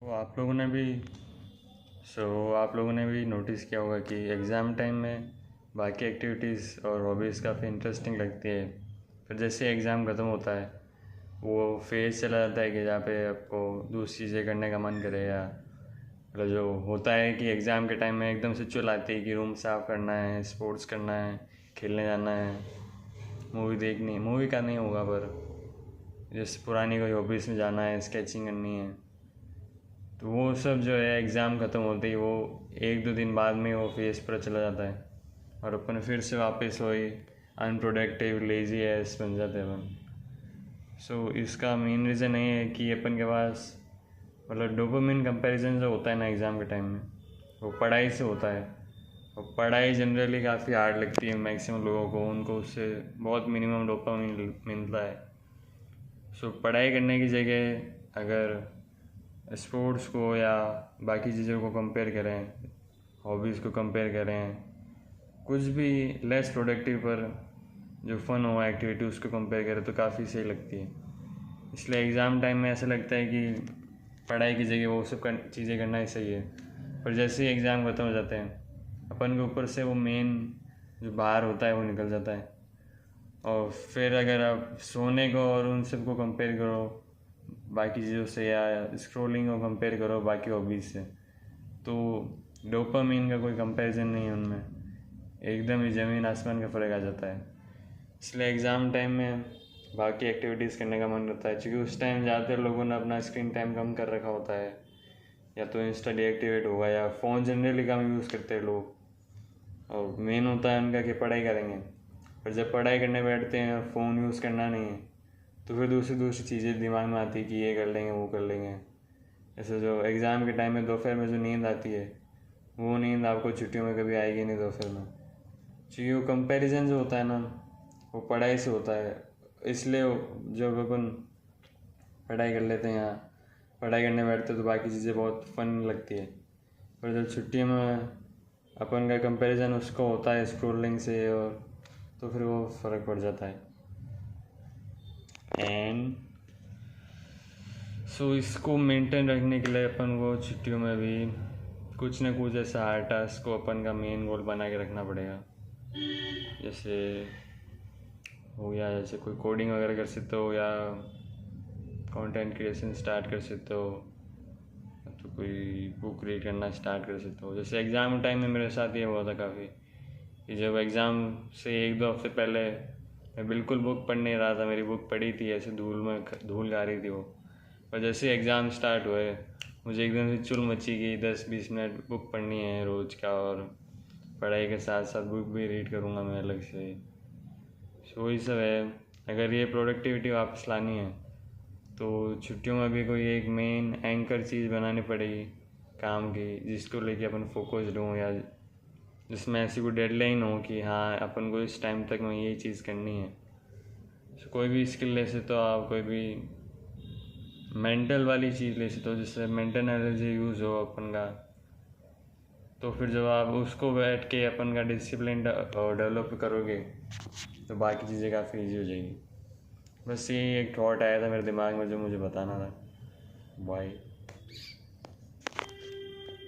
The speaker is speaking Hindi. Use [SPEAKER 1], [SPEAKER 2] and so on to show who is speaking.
[SPEAKER 1] तो आप लोगों ने भी नोटिस किया होगा कि एग्ज़ाम टाइम में बाकी एक्टिविटीज़ और हॉबीज़ काफ़ी इंटरेस्टिंग लगती है। फिर जैसे एग्ज़ाम ख़त्म होता है वो फेज़ चला जाता है कि जहाँ पे आपको दूसरी चीज़ें करने का मन करे, या मतलब जो होता है कि एग्ज़ाम के टाइम में एकदम से चिल आती है कि रूम साफ़ करना है, स्पोर्ट्स करना है, खेलने जाना है, मूवी का नहीं होगा पर जैसे पुरानी कोई हॉबीज़ में जाना है, स्केचिंग करनी है। तो वो सब जो है एग्ज़ाम ख़त्म होते ही वो 1-2 दिन बाद में वो फेज़ पर चला जाता है और अपन फिर से वापस वही अनप्रोडक्टिव लेज़ी एस बन जाते हैं अपन। सो इसका मेन रीज़न ये है कि अपन के पास मतलब डोपामिन कंपैरिजन जो होता है ना एग्ज़ाम के टाइम में, वो पढ़ाई से होता है। और पढ़ाई जनरली काफ़ी हार्ड लगती है मैक्सिमम लोगों को, उनको उससे बहुत मिनिमम डोपामिन मिलता है। सो पढ़ाई करने की जगह अगर स्पोर्ट्स को या बाकी चीज़ों को कंपेयर करें, हॉबीज़ को कंपेयर करें, कुछ भी लेस प्रोडक्टिव पर जो फ़न हो एक्टिविटी उसको कंपेयर करें तो काफ़ी सही लगती है। इसलिए एग्ज़ाम टाइम में ऐसा लगता है कि पढ़ाई की जगह वो सब चीज़ें करना ही सही है। पर जैसे ही एग्ज़ाम ख़त्म हो जाते हैं अपन के ऊपर से वो मेन जो बाहर होता है वो निकल जाता है। और फिर अगर आप सोने को और उन सब को कंपेयर करो बाकी चीज़ों से, या स्क्रॉलिंग को कंपेयर करो बाकी हॉबीज़ से, तो डोपामिन का कोई कंपैरिजन नहीं है उनमें, एकदम ही ज़मीन आसमान का फ़र्क आ जाता है। इसलिए एग्ज़ाम टाइम में बाकी एक्टिविटीज़ करने का मन करता है, क्योंकि उस टाइम ज़्यादातर लोगों ने अपना स्क्रीन टाइम कम कर रखा होता है, या तो इंस्टा डीएक्टिवेट होगा या फ़ोन जनरली कम यूज़ करते हैं लोग, और मेन होता है उनका कि पढ़ाई करेंगे। पर जब पढ़ाई करने बैठते हैं फ़ोन यूज़ करना नहीं है तो फिर दूसरी चीज़ें दिमाग में आती है कि ये कर लेंगे वो कर लेंगे। ऐसे जो एग्ज़ाम के टाइम में दोपहर में जो नींद आती है वो नींद आपको छुट्टियों में कभी आएगी नहीं दोपहर में, क्योंकि वो कंपैरिजन जो होता है ना वो पढ़ाई से होता है। इसलिए जब अपन पढ़ाई कर लेते हैं या पढ़ाई करने बैठते हैं तो बाकी चीज़ें बहुत फन लगती है, पर जब छुट्टियों में अपन का कंपैरिजन उसको होता है स्क्रोलिंग से, और तो फिर वो फ़र्क पड़ जाता है। एंड सो इसको मेंटेन रखने के लिए अपन को छुट्टियों में भी कुछ ना कुछ ऐसा हार्ड टास्क को अपन का मेन गोल बना के रखना पड़ेगा। जैसे हो गया, जैसे कोई कोडिंग वगैरह कर सकते हो, या कंटेंट क्रिएशन स्टार्ट कर सकते हो, तो कोई बुक रीड करना स्टार्ट कर सकते हो। जैसे एग्ज़ाम टाइम में मेरे साथ ये हुआ था काफ़ी, कि जब एग्ज़ाम से 1-2 हफ्ते पहले मैं बिल्कुल बुक पढ़ नहीं रहा था, मेरी बुक पड़ी थी ऐसे धूल गा रही थी वो। पर जैसे एग्ज़ाम स्टार्ट हुए मुझे एकदम से चुल मची कि 10-20 मिनट बुक पढ़नी है रोज़ का, और पढ़ाई के साथ साथ बुक भी रीड करूँगा मैं अलग से। सो वही सब है। अगर ये प्रोडक्टिविटी वापस लानी है तो छुट्टियों में भी कोई एक मेन एंकर चीज़ बनानी पड़ेगी काम की, जिसको लेके अपन फोकस्ड हों, या जिसमें ऐसी कोई डेडलाइन हो कि हाँ अपन को इस टाइम तक में ये चीज़ करनी है। सो कोई भी स्किल ले सकते हो आप, कोई भी मेंटल वाली चीज़ ले सकते हो जिससे मेंटल एनर्जी यूज़ हो अपन का। तो फिर जब आप उसको बैठ के अपन का डिसिप्लिन डेवलप करोगे तो बाकी चीज़ें काफ़ी ईजी हो जाएंगी। बस ये एक थॉट आया था मेरे दिमाग में जो मुझे बताना था। बाय।